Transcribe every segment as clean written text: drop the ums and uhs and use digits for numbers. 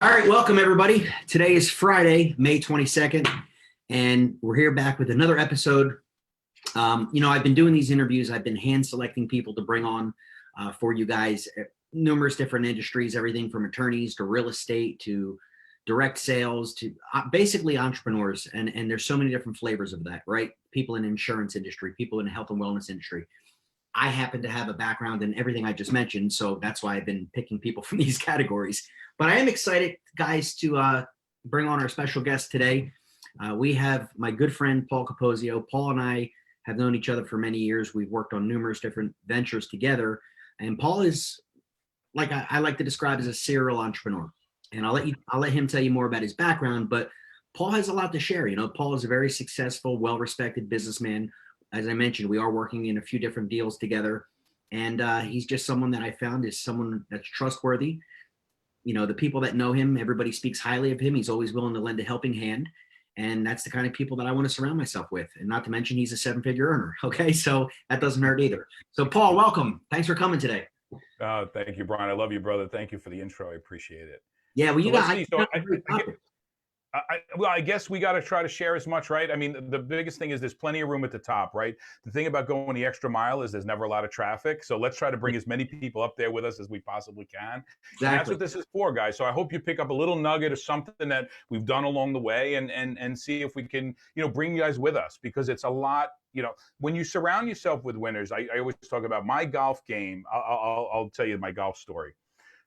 All right, welcome everybody. Today is Friday, May 22nd, and we're here back with another episode. I've been doing these interviews. I've been hand selecting people to bring on for you guys, numerous different industries, everything from attorneys to real estate to direct sales to basically entrepreneurs. And there's so many different flavors of that, right? People in insurance industry, people in the health and wellness industry. I happen to have a background in everything I just mentioned, so that's why I've been picking people from these categories. But I am excited, guys, to bring on our special guest today. We have my good friend, Paul Capozio. Paul and I have known each other for many years. We've worked on numerous different ventures together. And Paul is, like I like to describe, as a serial entrepreneur. And I'll let him tell you more about his background, but Paul has a lot to share. Paul is a very successful, well-respected businessman. As I mentioned, we are working in a few different deals together. And he's just someone that I found is someone that's trustworthy. The people that know him, everybody speaks highly of him. He's always willing to lend a helping hand. And that's the kind of people that I want to surround myself with. And not to mention, he's a seven-figure earner. Okay, so that doesn't hurt either. So Paul, welcome. Thanks for coming today. Thank you, Brian. I love you, brother. Thank you for the intro. I appreciate it. Yeah, well, I guess we got to try to share as much, right? I mean, the biggest thing is there's plenty of room at the top, right? The thing about going the extra mile is there's never a lot of traffic. So let's try to bring as many people up there with us as we possibly can. Exactly. And that's what this is for, guys. So I hope you pick up a little nugget of something that we've done along the way and see if we can, bring you guys with us, because it's a lot. When you surround yourself with winners, I always talk about my golf game. I'll tell you my golf story.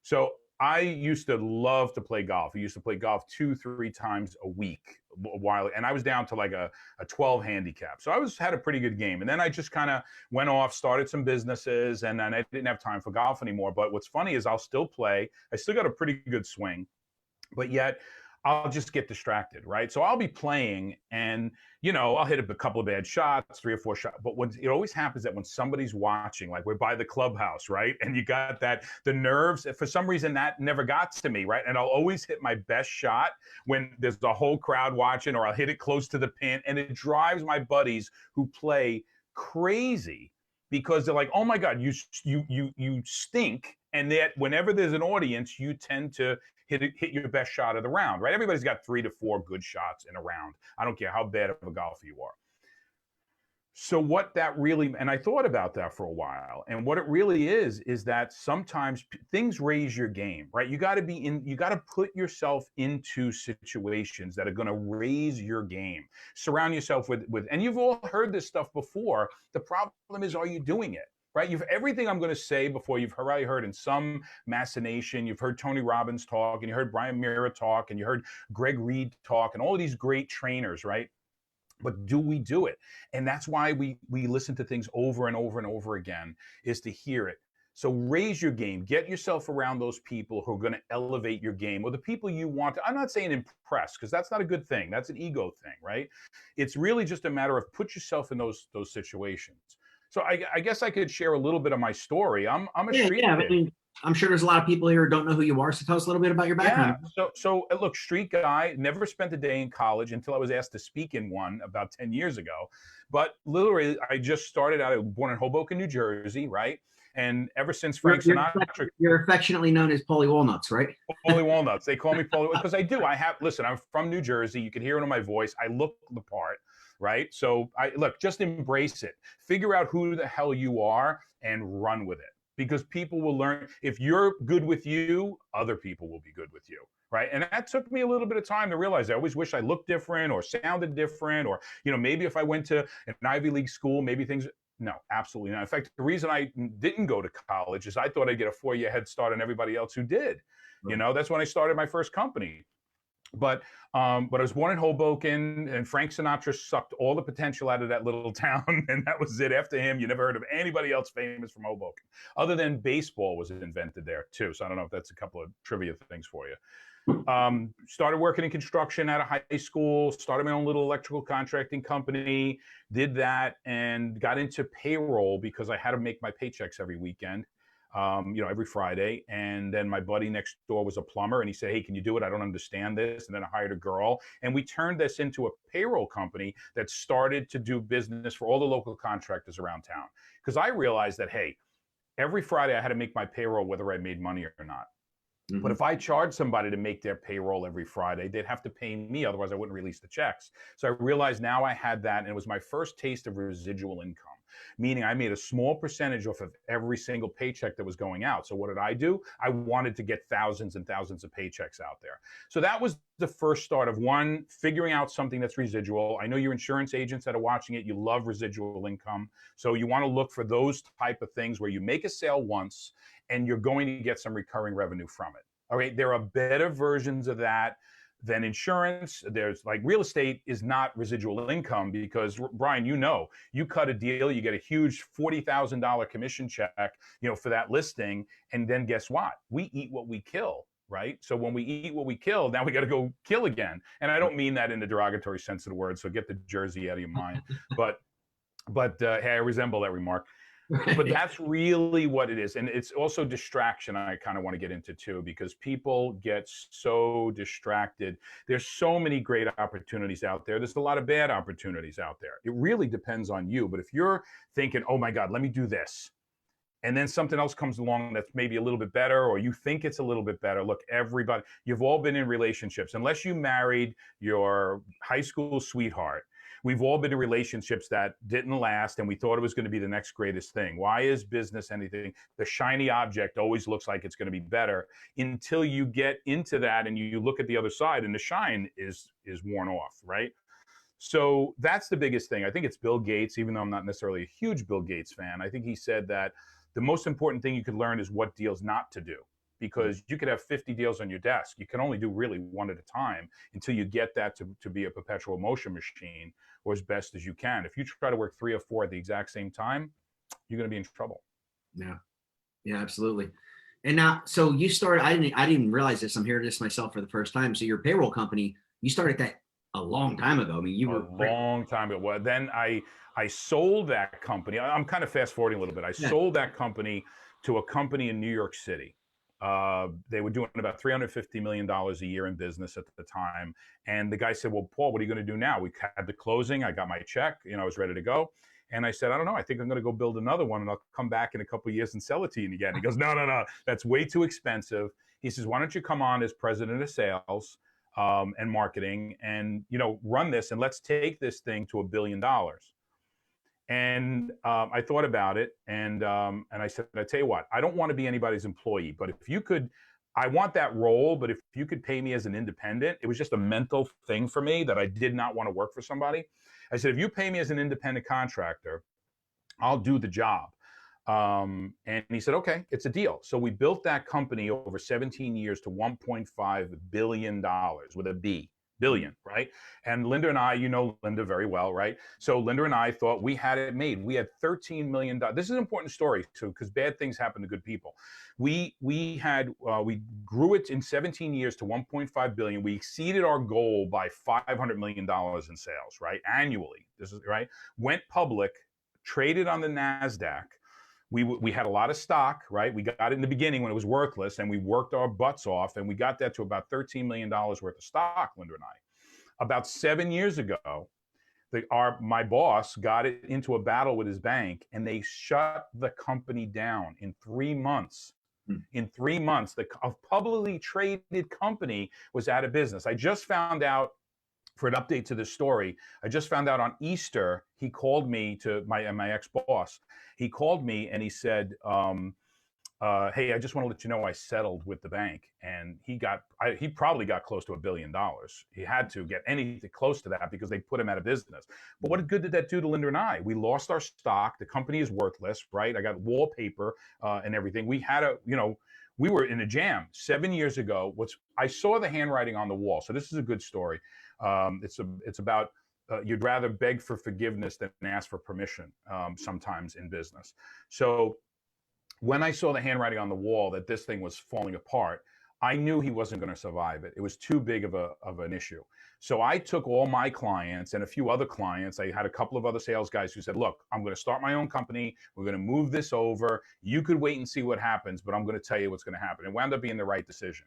So I used to love to play golf. I used to play golf 2-3 times a week and I was down to like a 12 handicap. So I had a pretty good game. And then I just kind of went off, started some businesses, and then I didn't have time for golf anymore. But what's funny is I'll still play. I still got a pretty good swing, but yet I'll just get distracted, right? So I'll be playing and, I'll hit a couple of bad shots, 3 or 4 shots. But it always happens that when somebody's watching, like we're by the clubhouse, right? And you got the nerves, for some reason that never got to me, right? And I'll always hit my best shot when there's the whole crowd watching, or I'll hit it close to the pin. And it drives my buddies who play crazy, because they're like, oh my God, you stink. And that whenever there's an audience, you tend to hit your best shot of the round, right? Everybody's got 3 to 4 good shots in a round. I don't care how bad of a golfer you are. So what that really, and I thought about that for a while, and what it really is that sometimes things raise your game, right? You got to put yourself into situations that are going to raise your game. Surround yourself with, and you've all heard this stuff before. The problem is, are you doing it? Right? Everything I'm going to say before, you've probably heard in some machination. You've heard Tony Robbins talk, and you heard Brian Mira talk, and you heard Greg Reed talk, and all of these great trainers, right? But do we do it? And that's why we listen to things over and over and over again, is to hear it. So raise your game. Get yourself around those people who are going to elevate your game, or the people you want to. I'm not saying impress, because that's not a good thing. That's an ego thing, right? It's really just a matter of put yourself in those situations. So I guess I could share a little bit of my story. I'm a street kid. I mean, I'm sure there's a lot of people here who don't know who you are. So tell us a little bit about your background. Yeah. So look, street guy, never spent a day in college until I was asked to speak in one about 10 years ago. But literally, I just started out. I was born in Hoboken, New Jersey, right? And ever since Frank Sinatra, you're affectionately known as Paulie Walnuts, right? Paulie Walnuts. They call me Paulie, because I do. Listen, I'm from New Jersey. You can hear it in my voice. I look the part. Right? So just embrace it. Figure out who the hell you are and run with it, because people will learn. If you're good with you, other people will be good with you. Right? And that took me a little bit of time to realize. I always wish I looked different or sounded different, or, maybe if I went to an Ivy League school, maybe things. No, absolutely not. In fact, the reason I didn't go to college is I thought I'd get a 4-year head start on everybody else who did. Right. That's when I started my first company. But I was born in Hoboken, and Frank Sinatra sucked all the potential out of that little town, and that was it. After him, you never heard of anybody else famous from Hoboken, other than baseball was invented there too. So I don't know if that's a couple of trivia things for you. Started working in construction out of high school, started my own little electrical contracting company, did that, and got into payroll because I had to make my paychecks every weekend. Every Friday. And then my buddy next door was a plumber, and he said, hey, can you do it? I don't understand this. And then I hired a girl, and we turned this into a payroll company that started to do business for all the local contractors around town. Because I realized that, hey, every Friday I had to make my payroll whether I made money or not. But if I charge somebody to make their payroll every Friday, they'd have to pay me. Otherwise, I wouldn't release the checks. So I realized now I had that. And it was my first taste of residual income, meaning I made a small percentage off of every single paycheck that was going out. So what did I do? I wanted to get thousands and thousands of paychecks out there. So that was the first start of one, figuring out something that's residual. I know your insurance agents that are watching it, you love residual income. So you want to look for those type of things where you make a sale once and you're going to get some recurring revenue from it. All right, there are better versions of that than insurance. There's like real estate is not residual income because Brian, you cut a deal, you get a huge $40,000 commission check, for that listing, and then guess what? We eat what we kill, right? So when we eat what we kill, now we got to go kill again. And I don't mean that in the derogatory sense of the word. So get the Jersey out of your mind, but hey, I resemble that remark. But that's really what it is. And it's also distraction I kind of want to get into too, because people get so distracted. There's so many great opportunities out there. There's a lot of bad opportunities out there. It really depends on you. But if you're thinking, oh my God, let me do this, and then something else comes along that's maybe a little bit better, or you think it's a little bit better. Look, everybody, you've all been in relationships. Unless you married your high school sweetheart, we've all been in relationships that didn't last, and we thought it was going to be the next greatest thing. Why is business anything? The shiny object always looks like it's going to be better until you get into that and you look at the other side and the shine is worn off, right? So that's the biggest thing. I think it's Bill Gates, even though I'm not necessarily a huge Bill Gates fan. I think he said that the most important thing you could learn is what deals not to do. Because you could have 50 deals on your desk. You can only do really one at a time until you get that to be a perpetual motion machine, or as best as you can. If you try to work 3 or 4 at the exact same time, you're going to be in trouble. Yeah, absolutely. And now, so you started, I didn't even realize this. I'm hearing this myself for the first time. So your payroll company, you started that a long time ago. I mean, you were a long time ago. Well, then I sold that company. I'm kind of fast forwarding a little bit. I sold that company to a company in New York City. They were doing about $350 million a year in business at the time. And the guy said, well, Paul, what are you going to do now? We had the closing. I got my check. I was ready to go. And I said, I don't know. I think I'm going to go build another one, and I'll come back in a couple of years and sell it to you again. He goes, no. That's way too expensive. He says, why don't you come on as president of sales and marketing and, run this, and let's take this thing to $1 billion. And I thought about it, and I said, I tell you what, I don't want to be anybody's employee, but if you could, I want that role, but if you could pay me as an independent, it was just a mental thing for me that I did not want to work for somebody. I said, if you pay me as an independent contractor, I'll do the job. And he said, okay, it's a deal. So we built that company over 17 years to $1.5 billion with a B. Billion, right? And Linda and I, Linda very well, right? So Linda and I thought we had it made. We had $13 million. This is an important story too, because bad things happen to good people. We grew it in 17 years to 1.5 billion. We exceeded our goal by $500 million in sales, right? Annually. This is right. Went public, traded on the NASDAQ. We had a lot of stock, right? We got it in the beginning when it was worthless, and we worked our butts off, and we got that to about $13 million worth of stock, Linda and I. About 7 years ago, my boss got it into a battle with his bank, and they shut the company down in 3 months. In 3 months, a publicly traded company was out of business. I just found out, for an update to this story, I just found out on Easter, he called me to my ex-boss. He called me and he said, hey, I just want to let you know I settled with the bank. And he probably got close to $1 billion. He had to get anything close to that because they put him out of business. But what good did that do to Linda and I? We lost our stock. The company is worthless, right? I got wallpaper and everything. We had we were in a jam 7 years ago. I saw the handwriting on the wall. So this is a good story. It's about you'd rather beg for forgiveness than ask for permission sometimes in business. So when I saw the handwriting on the wall that this thing was falling apart, I knew he wasn't going to survive it. It was too big of an issue. So I took all my clients and a few other clients. I had a couple of other sales guys who said, look, I'm going to start my own company. We're going to move this over. You could wait and see what happens, but I'm going to tell you what's going to happen. It wound up being the right decision.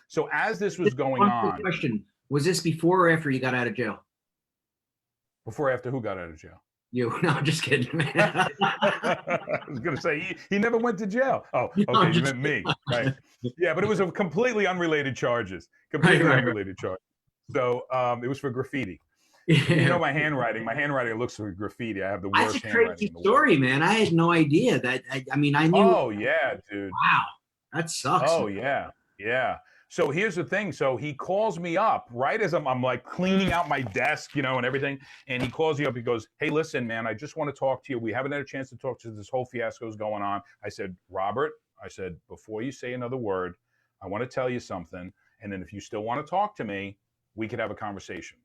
So as this was going on. Question. Was this before or after you got out of jail? Before or after who got out of jail? No, I'm just kidding, man. I was going to say, he never went to jail. Oh, No, okay, I'm you just meant me, right? Yeah, but it was a completely unrelated charges, completely right. unrelated charge. So it was for graffiti. You Yeah. know my handwriting. My handwriting looks like graffiti. I have the That's a worst handwriting crazy in the world. story, man. I had no idea that. I mean, I knew. Oh yeah, dude. Wow, that sucks. Oh yeah, yeah. So here's the thing. So he calls me up right as I'm like cleaning out my desk, and everything. And he calls me up. He goes, "Hey, listen, man, I just want to talk to you. We haven't had a chance to talk to you. This whole fiasco is going on." I said, "Robert," I said, "before you say another word, I want to tell you something. And then if you still want to talk to me, we could have a conversation."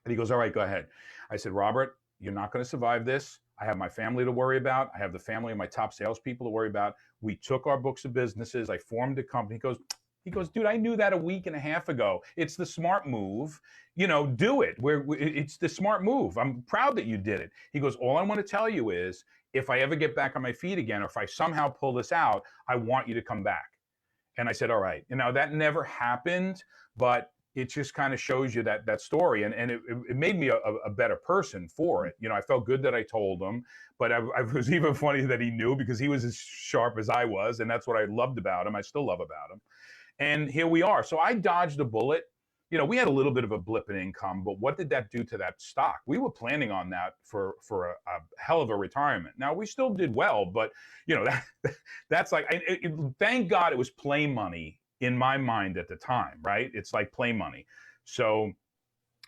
And he goes, "All right, go ahead." I said, "Robert, you're not going to survive this. I have my family to worry about. I have the family of my top salespeople to worry about. We took our books of businesses. I formed a company." He goes, "Dude, I knew that a week and a half ago. It's the smart move. Do it. It's the smart move. I'm proud that you did it." He goes, "All I want to tell you is if I ever get back on my feet again, or if I somehow pull this out, I want you to come back." And I said, "All right." That never happened, but it just kind of shows you that story. And it made me a better person for it. I felt good that I told him, but I was even funny that he knew because he was as sharp as I was. And that's what I loved about him. I still love about him. And here we are. So I dodged a bullet. We had a little bit of a blip in income, but what did that do to that stock? We were planning on that for a hell of a retirement. Now we still did well, but that's like, thank God it was play money in my mind at the time, right? It's like play money. So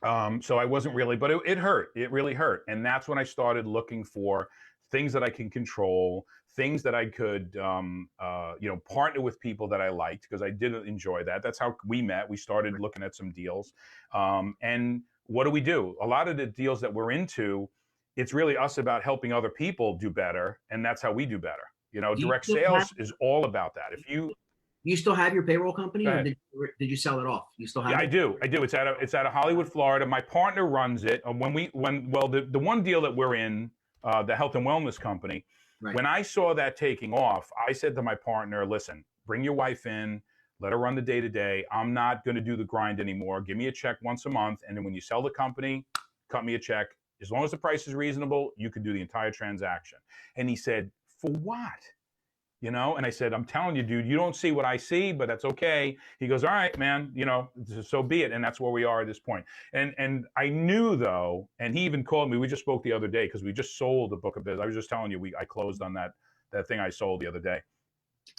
I wasn't really, but it hurt. It really hurt. And that's when I started looking for things that I can control, things that I could, partner with people that I liked because I did enjoy that. That's how we met. We started looking at some deals. And what do? A lot of the deals that we're into, it's really us about helping other people do better. And that's how we do better. Do you Direct still have, sales is all about that. If you, you still have your payroll company, go or ahead. did you sell it off? You still have Yeah, it? I do. It's out of Hollywood, Florida. My partner runs it. The one deal that we're in, the health and wellness company, Right. when I saw that taking off, I said to my partner, "Listen, bring your wife in, let her run the day to day. I'm not going to do the grind anymore. Give me a check once a month, and then when you sell the company, cut me a check. As long as the price is reasonable, you can do the entire transaction." And he said, "For what?" And I said, "I'm telling you, dude, you don't see what I see, but that's okay." He goes, "All right, man, so be it." And that's where we are at this point. And I knew though, and he even called me. We just spoke the other day because we just sold the book of business. I was just telling you, I closed on that thing I sold the other day.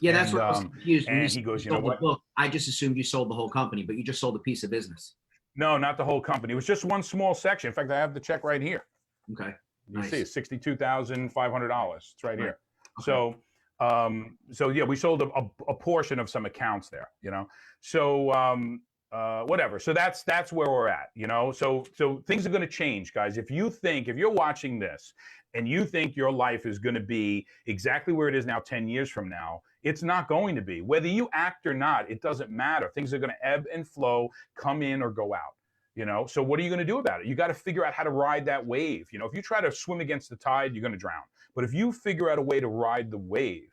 Yeah, that's what I was confused. When And he goes, "You know sold the what? book, I just assumed you sold the whole company, but you just sold a piece of business. No, not the whole company. It was just one small section. In fact, I have the check right here. Okay. You Nice. see, it's $62,500. It's right here. Okay. So yeah, we sold a portion of some accounts there, So whatever. So that's where we're at, So things are going to change, guys. If you're watching this and you think your life is going to be exactly where it is now 10 years from now, it's not going to be. Whether you act or not, it doesn't matter. Things are going to ebb and flow, come in or go out. So what are you going to do about it? You got to figure out how to ride that wave. If you try to swim against the tide, you're going to drown. But if you figure out a way to ride the wave,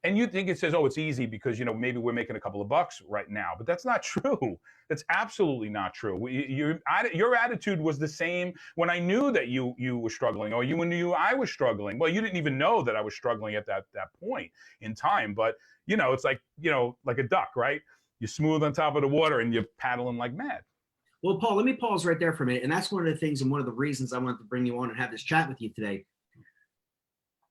and you think it says, "Oh, it's easy because, maybe we're making a couple of bucks right now," but that's not true. That's absolutely not true. Your attitude was the same when I knew that you were struggling, or you knew I was struggling. Well, you didn't even know that I was struggling at that point in time. But, it's like, like a duck, right? You're smooth on top of the water and you're paddling like mad. Well, Paul, let me pause right there for a minute. And that's one of the things and one of the reasons I wanted to bring you on and have this chat with you today.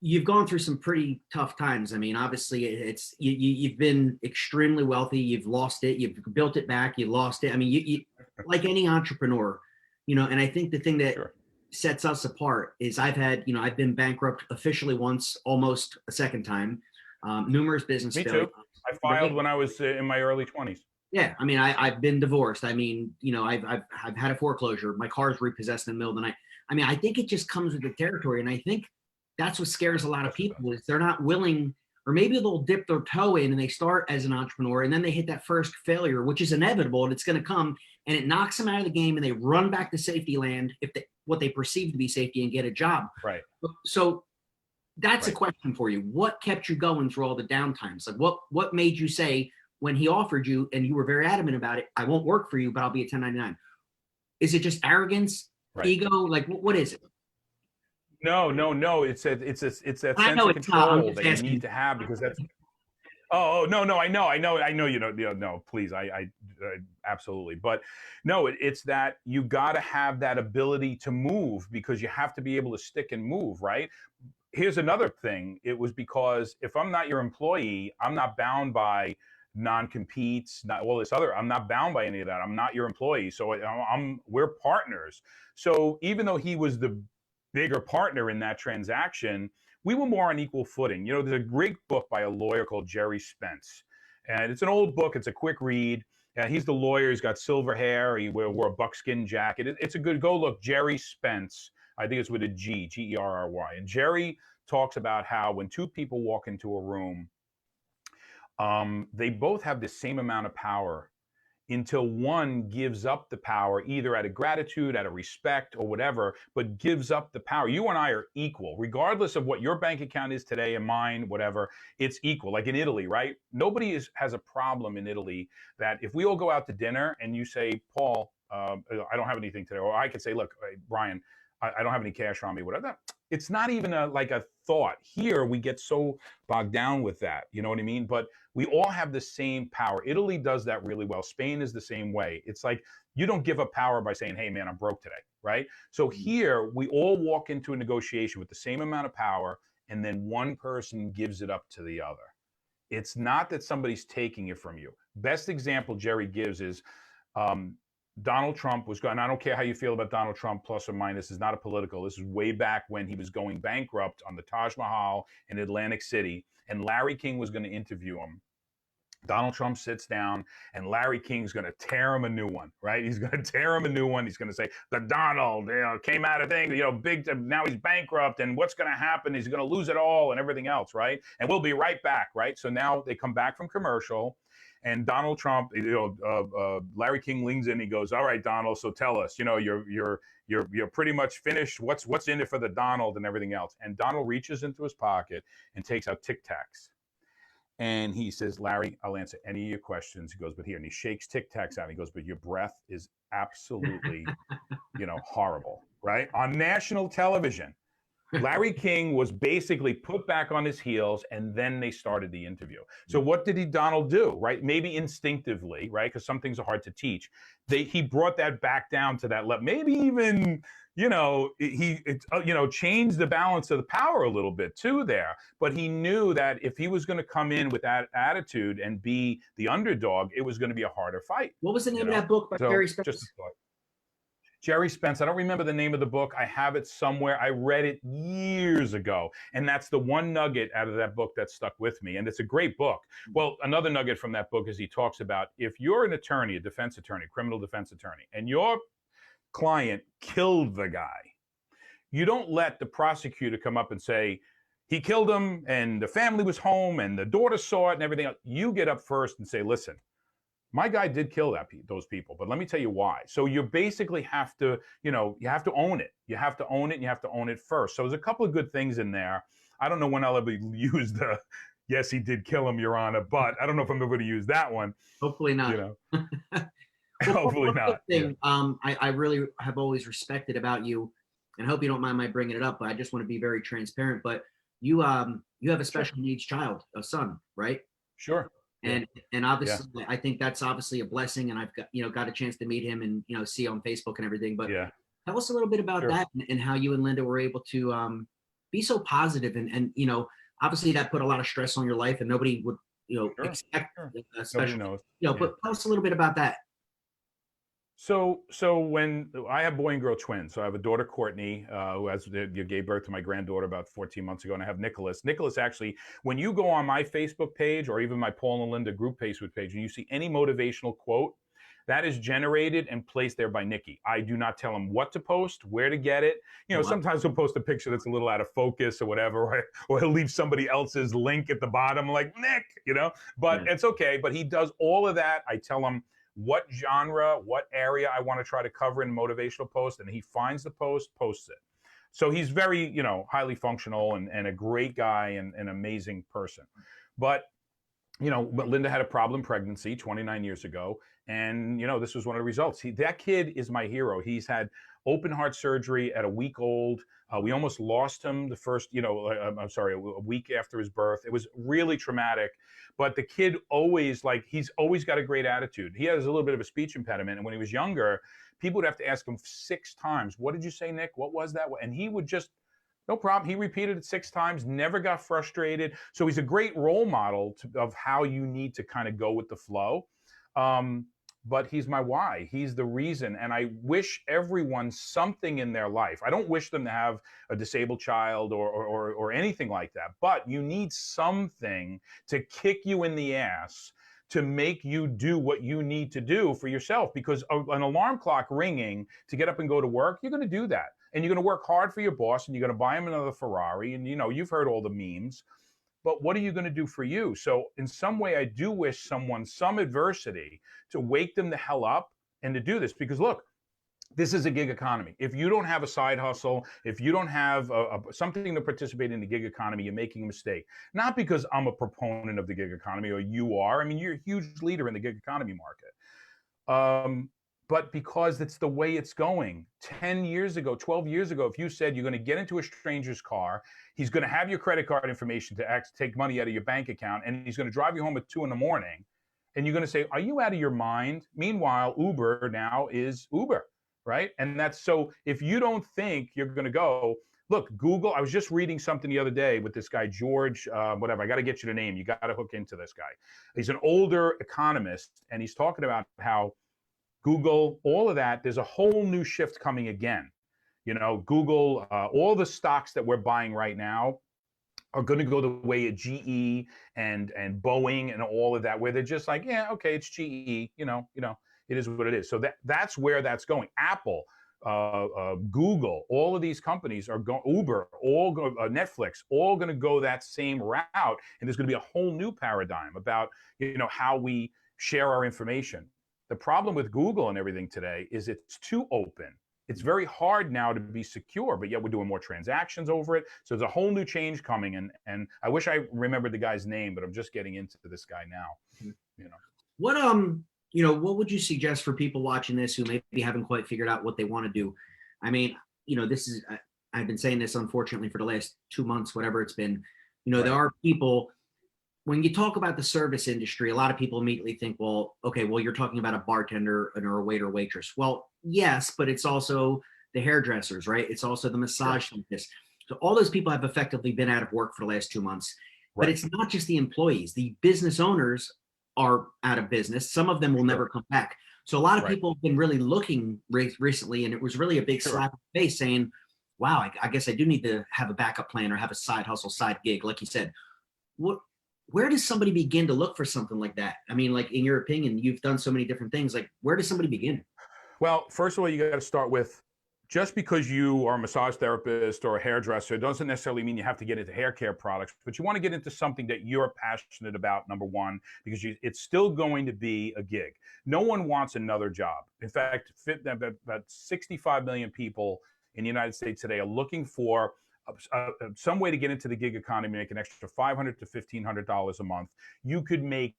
You've gone through some pretty tough times. I mean, obviously, you've been extremely wealthy. You've lost it. You've built it back. You lost it. I mean, you like any entrepreneur, and I think the thing that sets us apart is I've been bankrupt officially once, almost a second time, numerous business failures. Me too. I filed when I was in my early 20s. Yeah, I mean, I've been divorced. I mean, I've had a foreclosure. My car's repossessed in the middle of the night. I mean, I think it just comes with the territory, and I think that's what scares a lot of people is they're not willing, or maybe they'll dip their toe in and they start as an entrepreneur and then they hit that first failure, which is inevitable and it's going to come, and it knocks them out of the game and they run back to safety land, what they perceive to be safety, and get a job. Right. So that's a question for you. What kept you going through all the downtimes? Like what made you say when he offered you and you were very adamant about it, "I won't work for you, but I'll be a 1099. Is it just arrogance, ego? Like what is it? No. It's that I sense know of it's not. I'm control just that you need asking. to have because that's. Oh, no, I know. No, please, absolutely. But no, it's that you got to have that ability to move because you have to be able to stick and move, right? Here's another thing. It was because if I'm not your employee, I'm not bound by non-competes, not all this other. I'm not bound by any of that. I'm not your employee, so we're partners. So even though he was the bigger partner in that transaction, we were more on equal footing. You know, there's a great book by a lawyer called Jerry Spence, and it's an old book. It's a quick read. He's the lawyer. He's got silver hair. He wore a buckskin jacket. It's a good go look. Jerry Spence. I think it's with a G, Gerry. And Jerry talks about how when two people walk into a room, they both have the same amount of power until one gives up the power, either out of gratitude, out of respect, or whatever, but gives up the power. You and I are equal, regardless of what your bank account is today and mine, whatever, it's equal. Like in Italy, right? Nobody has a problem in Italy that if we all go out to dinner and you say, Paul, I don't have anything today, or I could say, look, Brian, I don't have any cash on me, whatever. It's not even like a thought. Here, we get so bogged down with that. You know what I mean? But we all have the same power. Italy does that really well. Spain is the same way. It's like you don't give up power by saying, hey, man, I'm broke today, right? So here, we all walk into a negotiation with the same amount of power, and then one person gives it up to the other. It's not that somebody's taking it from you. Best example Jerry gives is Donald Trump was going, I don't care how you feel about Donald Trump, plus or minus, is not a political. This is way back when he was going bankrupt on the Taj Mahal in Atlantic City, and Larry King was going to interview him. Donald Trump sits down, and Larry King's going to tear him a new one, right? He's going to tear him a new one. He's going to say, the Donald, came out of things, big, now he's bankrupt, and what's going to happen? He's going to lose it all and everything else, right? And we'll be right back, right? So now they come back from commercial, and Donald Trump, Larry King leans in. He goes, "All right, Donald. So tell us, you're pretty much finished. What's in it for the Donald and everything else?" And Donald reaches into his pocket and takes out Tic Tacs. And he says, "Larry, I'll answer any of your questions." He goes, "But here," and he shakes Tic Tacs out. He goes, "But your breath is absolutely, horrible, right? On national television." Larry King was basically put back on his heels, and then they started the interview. So what did Donald do, right? Maybe instinctively, right? Because some things are hard to teach. He brought that back down to that level. Maybe even, he changed the balance of the power a little bit too there. But he knew that if he was going to come in with that attitude and be the underdog, it was going to be a harder fight. What was the name of that book by Jerry Spence? Just a thought. Jerry Spence. I don't remember the name of the book. I have it somewhere. I read it years ago. And that's the one nugget out of that book that stuck with me. And it's a great book. Well, another nugget from that book is he talks about if you're an attorney, a defense attorney, criminal defense attorney, and your client killed the guy, you don't let the prosecutor come up and say, he killed him and the family was home and the daughter saw it and everything else. You get up first and say, listen, my guy did kill those people, but let me tell you why. So you basically have to, you have to own it. You have to own it, and you have to own it first. So there's a couple of good things in there. I don't know when I'll ever use the, yes, he did kill him, Your Honor, but I don't know if I'm ever going to use that one. Hopefully not. Well, hopefully not. Thing, I really have always respected about you, and I hope you don't mind my bringing it up, but I just want to be very transparent. But you have a special needs child, a son, right? Sure. And obviously, I think that's obviously a blessing, and I've got a chance to meet him and see on Facebook and everything. But tell us a little bit about that and how you and Linda were able to be so positive and obviously that put a lot of stress on your life, and nobody would expect a special. Nobody knows. But tell us a little bit about that. So when I have boy and girl twins, so I have a daughter, Courtney, who gave birth to my granddaughter about 14 months ago, and I have Nicholas. Nicholas, actually, when you go on my Facebook page or even my Paul and Linda group Facebook page, and you see any motivational quote, that is generated and placed there by Nikki. I do not tell him what to post, where to get it. Sometimes he'll post a picture that's a little out of focus or whatever, or he'll leave somebody else's link at the bottom, like Nick, but it's okay. But he does all of that. I tell him what genre, what area I want to try to cover in motivational post, and he finds the post, posts it. So he's very, highly functional and a great guy and an amazing person. But, but Linda had a problem pregnancy 29 years ago, And, this was one of the results. That kid is my hero. He's had open heart surgery at a week old. We almost lost him the first, I'm sorry, a week after his birth. It was really traumatic. But the kid always, he's always got a great attitude. He has a little bit of a speech impediment. And when he was younger, people would have to ask him 6 times, "What did you say, Nick? What was that?" And he would just, no problem. He repeated it 6 times, never got frustrated. So he's a great role model of how you need to kind of go with the flow. But he's my why. He's the reason. And I wish everyone something in their life. I don't wish them to have a disabled child or anything like that. But you need something to kick you in the ass to make you do what you need to do for yourself. Because an alarm clock ringing to get up and go to work, you're going to do that. And you're going to work hard for your boss, and you're going to buy him another Ferrari. And, you've heard all the memes. But what are you going to do for you? So in some way, I do wish someone some adversity to wake them the hell up and to do this. Because look, this is a gig economy. If you don't have a side hustle, if you don't have something to participate in the gig economy, you're making a mistake. Not because I'm a proponent of the gig economy or you are. I mean, you're a huge leader in the gig economy market. But because it's the way it's going. 10 years ago, 12 years ago, if you said you're going to get into a stranger's car, he's going to have your credit card information to take money out of your bank account, and he's going to drive you home at 2 a.m, and you're going to say, "Are you out of your mind?" Meanwhile, Uber now is Uber, right? And that's so if you don't think you're going to go, look, Google, I was just reading something the other day with this guy, George, whatever, I got to get you the name. You got to hook into this guy. He's an older economist, and he's talking about how Google, all of that, there's a whole new shift coming again. Google, all the stocks that we're buying right now are going to go the way of GE and Boeing and all of that, where they're just like, yeah, okay, it's GE, it is what it is. So that's where that's going. Apple, Google, all of these companies are going, Uber, Netflix, all going to go that same route. And there's going to be a whole new paradigm about, how we share our information. The problem with Google and everything today is it's too open. It's very hard now to be secure, but yet we're doing more transactions over it. So there's a whole new change coming. And I wish I remembered the guy's name, but I'm just getting into this guy now. What would you suggest for people watching this who maybe haven't quite figured out what they want to do? I mean, I've been saying this, unfortunately, for the last 2 months, whatever it's been. Right. There are people, when you talk about the service industry, a lot of people immediately think, well, okay, well, you're talking about a bartender or a waiter, waitress. Well, yes, but it's also the hairdressers, right? It's also the massage therapists. So all those people have effectively been out of work for the last 2 months. Right. But it's not just the employees. The business owners are out of business. Some of them will never come back. So a lot of people have been really looking recently, and it was really a big slap in the face saying, wow, I guess I do need to have a backup plan or have a side hustle, side gig. Like you said, where does somebody begin to look for something like that? I mean, like, in your opinion, you've done so many different things. Like, where does somebody begin? Well, first of all, you got to start with, just because you are a massage therapist or a hairdresser doesn't necessarily mean you have to get into hair care products, but you want to get into something that you're passionate about, number one, because it's still going to be a gig. No one wants another job. In fact, about 65 million people in the United States today are looking for some way to get into the gig economy, make an extra $500 to $1,500 a month. You could make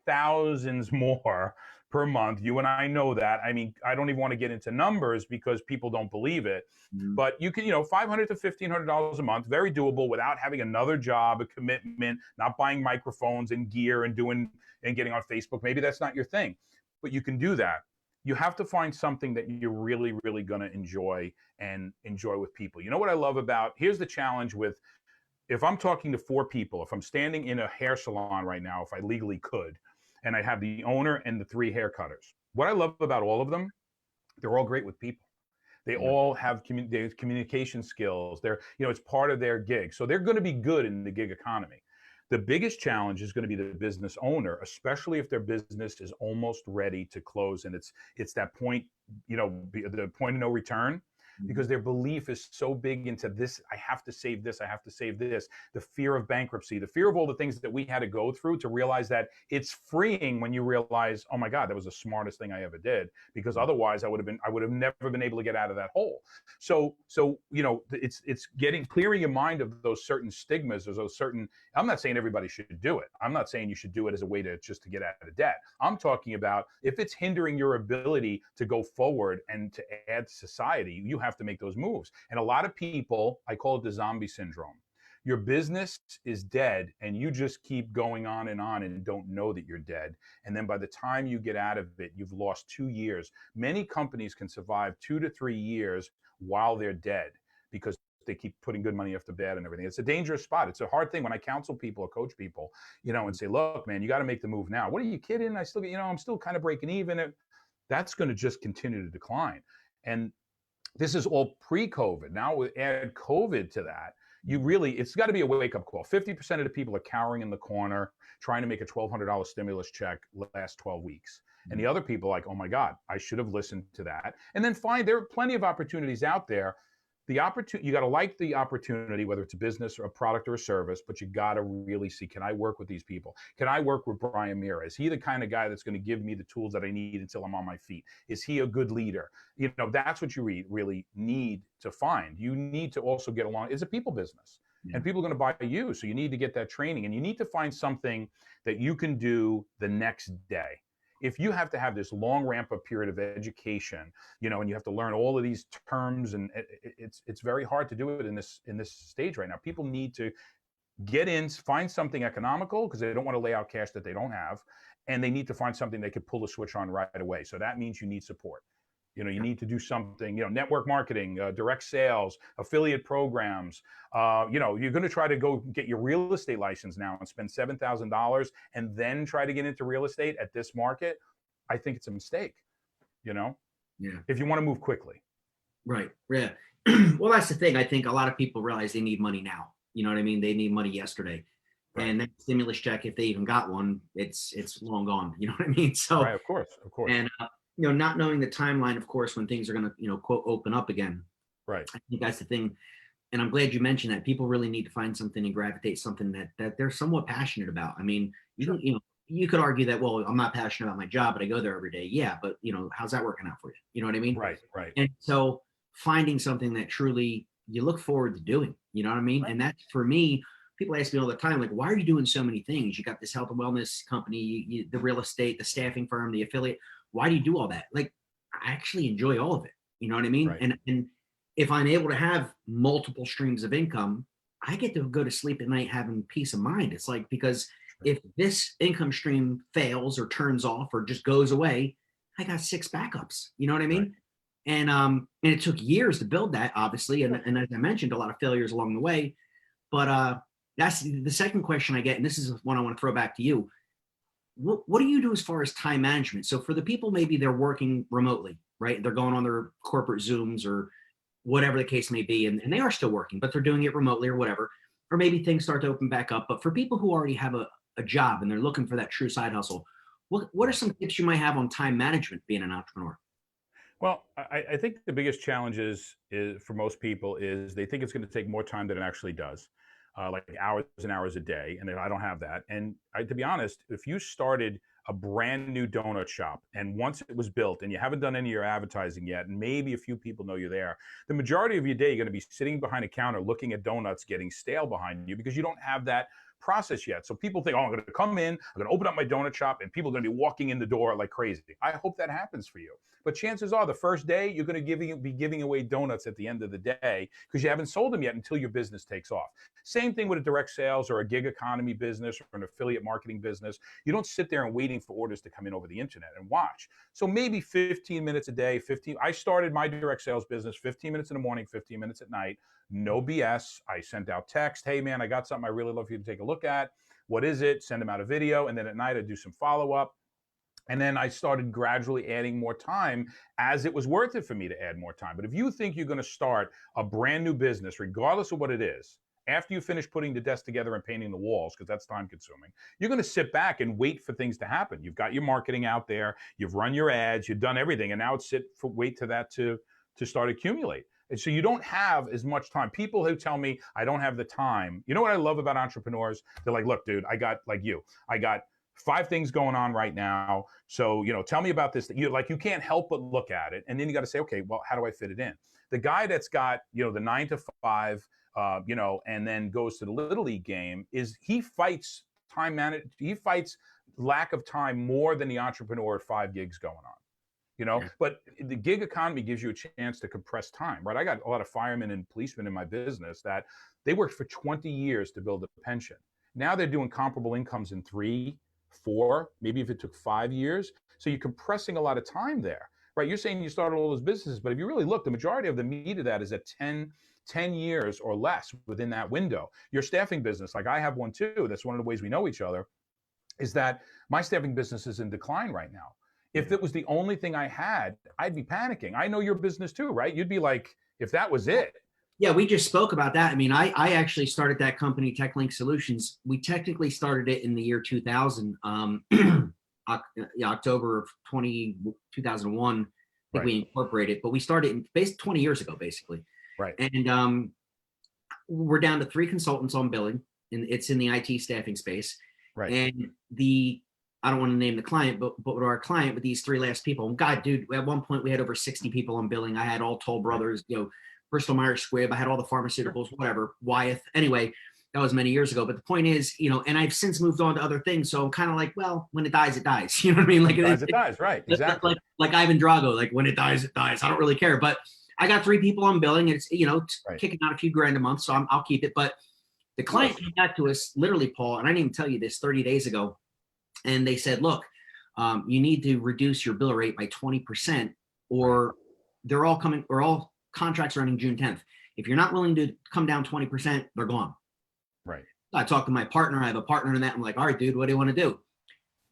thousands more per month. You and I know that. I mean, I don't even want to get into numbers because people don't believe it. But you can, $500 to $1,500 a month, very doable without having another job, a commitment, not buying microphones and gear and getting on Facebook. Maybe that's not your thing, but you can do that. You have to find something that you're really, really going to enjoy and enjoy with people. You know what I love about, here's the challenge with, if I'm talking to 4 people, if I'm standing in a hair salon right now, if I legally could, and I have the owner and the 3 hair cutters, what I love about all of them, they're all great with people. They all have communication skills. It's part of their gig. So they're going to be good in the gig economy. The biggest challenge is going to be the business owner, especially if their business is almost ready to close and it's that point, the point of no return. because their belief is so big into this. I have to save this. I have to save this. The fear of bankruptcy, the fear of all the things that we had to go through to realize that it's freeing when you realize, oh my God, that was the smartest thing I ever did, because otherwise I would have never been able to get out of that hole. So, it's clearing your mind of those certain stigmas, or those certain, I'm not saying everybody should do it. I'm not saying you should do it as a way to just to get out of debt. I'm talking about if it's hindering your ability to go forward and to add to society, you have to make those moves. And a lot of people, I call it the zombie syndrome. Your business is dead and you just keep going on and don't know that you're dead. And then by the time you get out of it, you've lost 2 years. Many companies can survive 2 to 3 years while they're dead because they keep putting good money after bad and everything. It's a dangerous spot. It's a hard thing when I counsel people or coach people, and say, look, man, you got to make the move now. What are you kidding? I'm still kind of breaking even. That's going to just continue to decline. And this is all pre-COVID. Now we add COVID to that. It's got to be a wake-up call. 50% of the people are cowering in the corner, trying to make a $1,200 stimulus check last 12 weeks. And the other people are like, oh my God, I should have listened to that. And then there are plenty of opportunities out there. You got to like the opportunity, whether it's a business or a product or a service, but you got to really see, can I work with these people? Can I work with Brian Mira? Is he the kind of guy that's going to give me the tools that I need until I'm on my feet? Is he a good leader? That's what you really need to find. You need to also get along. It's a people business, and people are going to buy you. So you need to get that training, and you need to find something that you can do the next day. If you have to have this long ramp up period of education, and you have to learn all of these terms, and it's very hard to do it in this stage right now. People need to get in, find something economical because they don't want to lay out cash that they don't have, and they need to find something they could pull the switch on right away. So that means you need support. You need to do something, network marketing, direct sales, affiliate programs. You're going to try to go get your real estate license now and spend $7,000 and then try to get into real estate at this market. I think it's a mistake, if you want to move quickly. Right. Yeah. Well, that's the thing. I think a lot of people realize they need money now. You know what I mean? They need money yesterday. Right. And that stimulus check, if they even got one, it's long gone. You know what I mean? So, right, of course. And, not knowing the timeline, of course, when things are going to, quote, open up again. Right. I think that's the thing. And I'm glad you mentioned that. People really need to find something and gravitate something that they're somewhat passionate about. I mean, you could argue that, well, I'm not passionate about my job, but I go there every day. Yeah, but how's that working out for you? You know what I mean? Right. And so finding something that truly you look forward to doing, you know what I mean? Right. And that's, for me, people ask me all the time, like, why are you doing so many things? You got this health and wellness company, the real estate, the staffing firm, the affiliate. Why do you do all that? Like, I actually enjoy all of it. You know what I mean? Right. And if I'm able to have multiple streams of income, I get to go to sleep at night having peace of mind. It's like, because if this income stream fails or turns off or just goes away, I got 6 backups. You know what I mean? Right. And it took years to build that, obviously. And as I mentioned, a lot of failures along the way. But that's the second question I get. And this is one I want to throw back to you. What do you do as far as time management? So for the people, maybe they're working remotely, right? They're going on their corporate Zooms or whatever the case may be, and they are still working, but they're doing it remotely or whatever. Or maybe things start to open back up. But for people who already have a job and they're looking for that true side hustle, what are some tips you might have on time management being an entrepreneur? Well, I think the biggest challenge is for most people is they think it's going to take more time than it actually does. Like hours and hours a day, and I don't have that. And to be honest, if you started a brand new donut shop and once it was built and you haven't done any of your advertising yet, and maybe a few people know you're there, the majority of your day you're going to be sitting behind a counter looking at donuts getting stale behind you because you don't have that process yet. So people think, oh, I'm going to come in, I'm going to open up my donut shop, and people are going to be walking in the door like crazy. I hope that happens for you. But chances are the first day you're going to be giving away donuts at the end of the day because you haven't sold them yet until your business takes off. Same thing with a direct sales or a gig economy business or an affiliate marketing business. You don't sit there and waiting for orders to come in over the internet and watch. So maybe 15 minutes a day, I started my direct sales business 15 minutes in the morning, 15 minutes at night, no BS. I sent out text, hey man, I got something I really love for you to take a look at. What is it? Send them out a video. And then at night I do some follow-up. And then I started gradually adding more time as it was worth it for me to add more time. But if you think you're going to start a brand new business, regardless of what it is, after you finish putting the desk together and painting the walls, because that's time consuming, you're going to sit back and wait for things to happen. You've got your marketing out there, you've run your ads, you've done everything, and now it's wait for that to start accumulate. And so you don't have as much time. People who tell me I don't have the time, you know what I love about entrepreneurs? They're like, look, dude, I got I got 5 things going on right now. So, tell me about this. You can't help but look at it. And then you got to say, okay, well, how do I fit it in? The guy that's got, the 9 to 5, and then goes to the Little League game he fights he fights lack of time more than the entrepreneur at 5 gigs going on. But the gig economy gives you a chance to compress time, right? I got a lot of firemen and policemen in my business that they worked for 20 years to build a pension. Now they're doing comparable incomes in 3, 4, maybe if it took 5 years. So you're compressing a lot of time there, right? You're saying you started all those businesses, but if you really look, the majority of the meat of that is at 10 years or less within that window. Your staffing business, like I have one too, that's one of the ways we know each other, is that my staffing business is in decline right now. If it was the only thing I had, I'd be panicking. I know your business too, right? You'd be like, if that was it. Yeah, we just spoke about that. I mean, I actually started that company, TechLink Solutions. We technically started it in the year 2000, October of 2001. I think Right. we incorporated, but we started based 20 years ago, basically. Right. And we're down to 3 consultants on billing, and it's in the IT staffing space. Right. And I don't want to name the client, but our client with these 3 last people, and God, dude, at one point we had over 60 people on billing. I had all Toll Brothers, Bristol Myers Squibb. I had all the pharmaceuticals, whatever, Wyeth. Anyway, that was many years ago. But the point is, and I've since moved on to other things. So I'm kind of like, well, when it dies, it dies. You know what I mean? Like it dies, right? Exactly. Like Ivan Drago, like when it dies, it dies. I don't really care. But I got 3 people on billing. And it's, Right. kicking out a few grand a month. So I'll keep it. But the client came back to us, literally, Paul, and I didn't even tell you this, 30 days ago. And they said, look, you need to reduce your bill rate by 20%, or all contracts are ending June 10th. If you're not willing to come down 20%, they're gone. Right. I talked to my partner. I have a partner in that. I'm like, all right, dude, what do you want to do?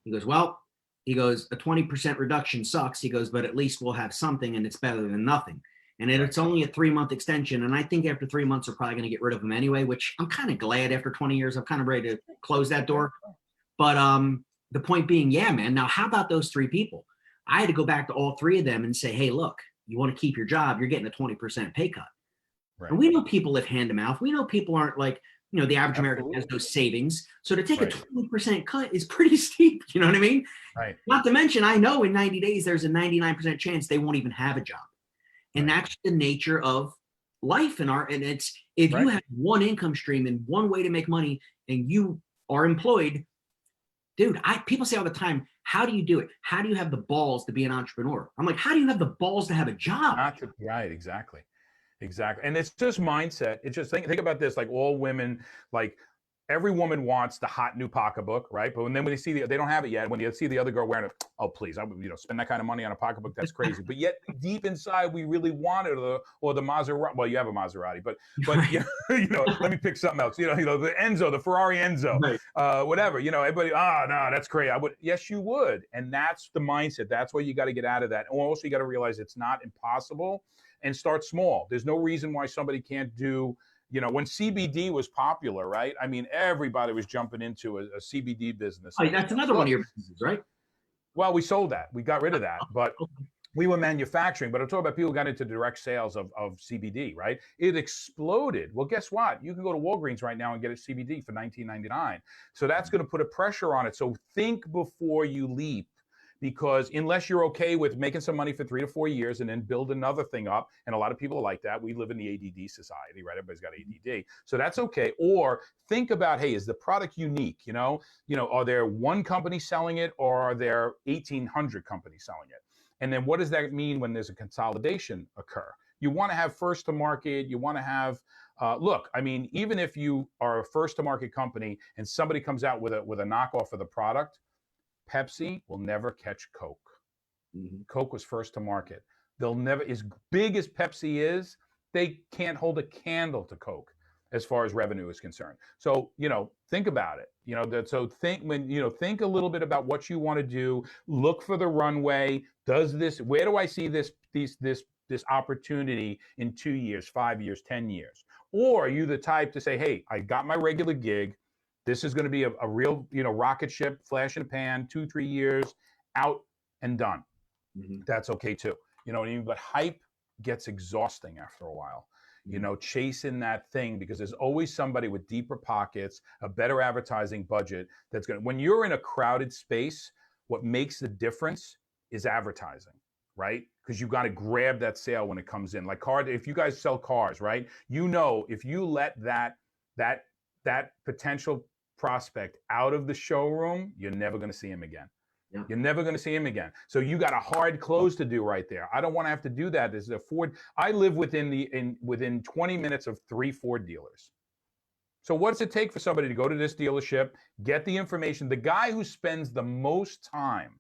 He goes, well, a 20% reduction sucks. He goes, but at least we'll have something, and it's better than nothing. And it's only a 3-month extension. And I think after 3 months, we're probably going to get rid of him anyway, which I'm kind of glad. After 20 years, I'm kind of ready to close that door. But the point being, yeah, man. Now, how about those 3 people? I had to go back to all 3 of them and say, hey, look, you want to keep your job, you're getting a 20% pay cut. Right. And we know people live hand to mouth. We know people aren't like, the average American has those savings. So to take a 20% cut is pretty steep. You know what I mean? Right. Not to mention, I know in 90 days, there's a 99% chance they won't even have a job. And that's the nature of life and it's, if you have one income stream and one way to make money and you are employed, dude, people say all the time, how do you do it? How do you have the balls to be an entrepreneur? I'm like, how do you have the balls to have a job? Right, exactly. And it's just mindset. It's just think about this, like all women, like every woman wants the hot new pocketbook, right? But when they see they don't have it yet. When you see the other girl wearing it, oh please, I would spend that kind of money on a pocketbook. That's crazy. But yet deep inside, we really want it, or the Maserati. Well, you have a Maserati, but let me pick something else. The Enzo, the Ferrari Enzo, whatever. Everybody, no, that's crazy. Yes, you would, and that's the mindset. That's why you got to get out of that. And also, you got to realize it's not impossible, and start small. There's no reason why somebody can't do. When CBD was popular, right? I mean, everybody was jumping into a CBD business. Oh, that's another one of your businesses, right? Well, we sold that. We got rid of that, but we were manufacturing. But I'm talking about people who got into direct sales of CBD, right? It exploded. Well, guess what? You can go to Walgreens right now and get a CBD for $19.99. So that's going to put a pressure on it. So think before you leap. Because unless you're okay with making some money for 3 to 4 years and then build another thing up, and a lot of people are like that. We live in the ADD society, right? Everybody's got ADD, so that's okay. Or think about, hey, is the product unique? Are there one company selling it, or are there 1,800 companies selling it? And then what does that mean when there's a consolidation occur? You want to have first to market. You want to have look. I mean, even if you are a first to market company and somebody comes out with a knockoff of the product. Pepsi will never catch Coke. Mm-hmm. Coke was first to market. They'll never, as big as Pepsi is, they can't hold a candle to Coke as far as revenue is concerned. So, think about it. So think think a little bit about what you want to do. Look for the runway. Where do I see this opportunity in 2 years, 5 years, 10 years? Or are you the type to say, hey, I got my regular gig. This is going to be a real, rocket ship, flash in the pan, 2-3 years, out and done. Mm-hmm. That's okay too. You know what I mean? But hype gets exhausting after a while. You know, chasing that thing, because there's always somebody with deeper pockets, a better advertising budget that's going to, when you're in a crowded space, what makes the difference is advertising, right? Because you got to grab that sale when it comes in. Like if you guys sell cars, right? You know, if you let that potential prospect out of the showroom, you're never going to see him again. Yeah. You're never going to see him again. So you got a hard close to do right there. I don't want to have to do that. There's a Ford. I live within 20 minutes of 3 Ford dealers. So what does it take for somebody to go to this dealership, get the information? The guy who spends the most time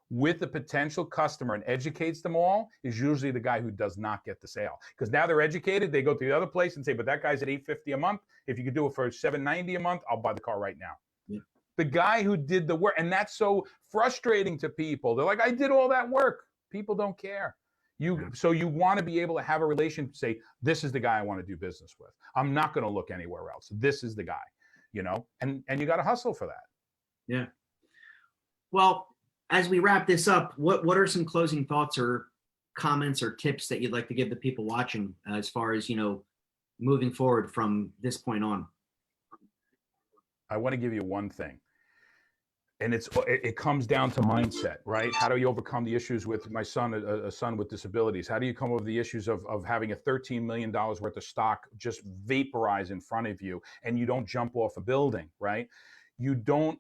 with the potential customer and educates them all is usually the guy who does not get the sale. Because now they're educated, they go to the other place and say, but that guy's at $850 a month. If you could do it for $790 a month, I'll buy the car right now. Yeah. The guy who did the work, and that's so frustrating to people. They're like, I did all that work. People don't care. So you want to be able to have a relationship, say, this is the guy I want to do business with. I'm not going to look anywhere else. This is the guy, you know, and you got to hustle for that. Yeah. Well, as we wrap this up, what are some closing thoughts or comments or tips that you'd like to give the people watching as far as, you know, moving forward from this point on? I want to give you one thing. And it comes down to mindset, right? How do you overcome the issues with my son, a son with disabilities? How do you come over the issues of having a $13 million worth of stock just vaporize in front of you and you don't jump off a building, right? You don't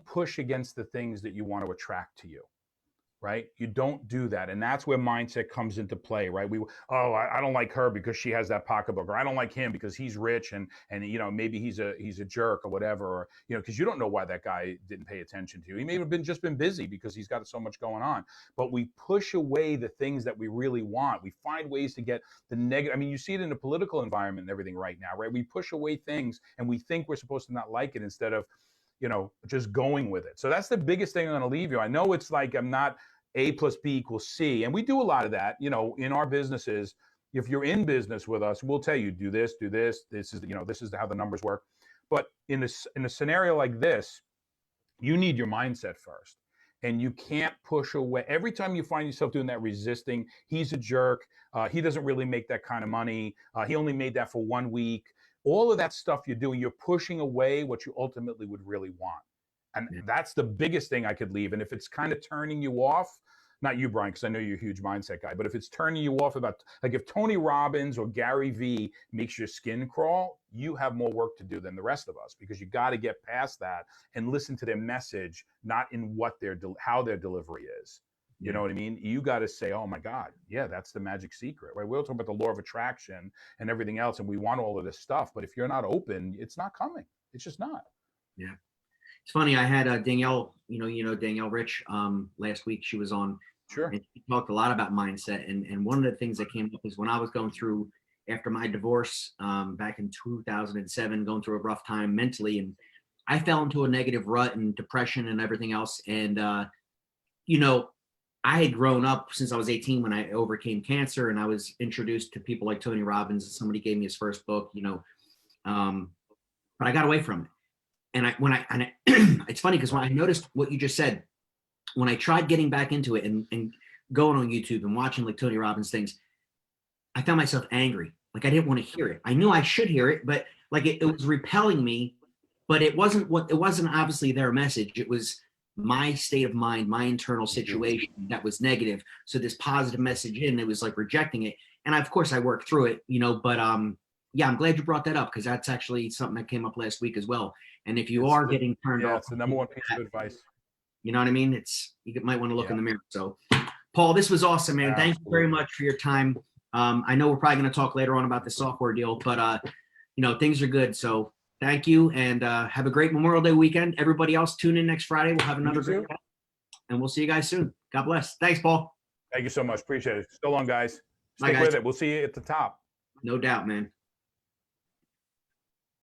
push against the things that you want to attract to you, right? You don't do that. And that's where mindset comes into play, right? I don't like her because she has that pocketbook, or I don't like him because he's rich and you know, maybe he's a jerk or whatever, or, you know, because you don't know why that guy didn't pay attention to you. He may have just been busy because he's got so much going on. But we push away the things that we really want. We find ways to get the negative. I mean, you see it in the political environment and everything right now, right? We push away things and we think we're supposed to not like it instead of, you know, just going with it. So that's the biggest thing I'm going to leave you. I know it's like I'm not A plus B equals C. And we do a lot of that, you know, in our businesses. If you're in business with us, we'll tell you, do this, this is, you know, this is how the numbers work. But in a scenario like this, you need your mindset first. And you can't push away. Every time you find yourself doing that resisting, he's a jerk. He doesn't really make that kind of money. He only made that for 1 week. All of that stuff you're doing, you're pushing away what you ultimately would really want. And that's the biggest thing I could leave. And if it's kind of turning you off, not you, Brian, because I know you're a huge mindset guy, but if it's turning you off about, like if Tony Robbins or Gary Vee makes your skin crawl, you have more work to do than the rest of us, because you got to get past that and listen to their message, not in what how their delivery is. You know what I mean? You got to say, oh my God, yeah, that's the magic secret, right? We're talking about the law of attraction and everything else, and we want all of this stuff, but if you're not open, it's not coming. It's just not. Yeah. It's funny. I had Danielle, you know Danielle Rich, last week. She was on. Sure. And she talked a lot about mindset. And one of the things that came up is when I was going through, after my divorce, back in 2007, going through a rough time mentally, and I fell into a negative rut and depression and everything else. And, you know, I had grown up since I was 18 when I overcame cancer, and I was introduced to people like Tony Robbins, and somebody gave me his first book, you know, but I got away from it. And it's funny because when I noticed what you just said, when I tried getting back into it and going on YouTube and watching like Tony Robbins things, I found myself angry. Like I didn't want to hear it. I knew I should hear it, but like it was repelling me. But it wasn't obviously their message. It was my state of mind, my internal situation that was negative. So this positive message it was like rejecting it. And of course I worked through it, you know, but yeah, I'm glad you brought that up, because that's actually something that came up last week as well. And if you are getting turned off, it's the number one piece of advice. You know what I mean? You might want to look in the mirror. So, Paul, this was awesome, man. Absolutely. Thank you very much for your time. I know we're probably going to talk later on about the software deal, but you know, things are good. So thank you, and have a great Memorial Day weekend. Everybody else, tune in next Friday. We'll have another great day, and we'll see you guys soon. God bless. Thanks, Paul. Thank you so much. Appreciate it. So long, guys. Bye, Stick guys. with it. We'll see you at the top. No doubt, man.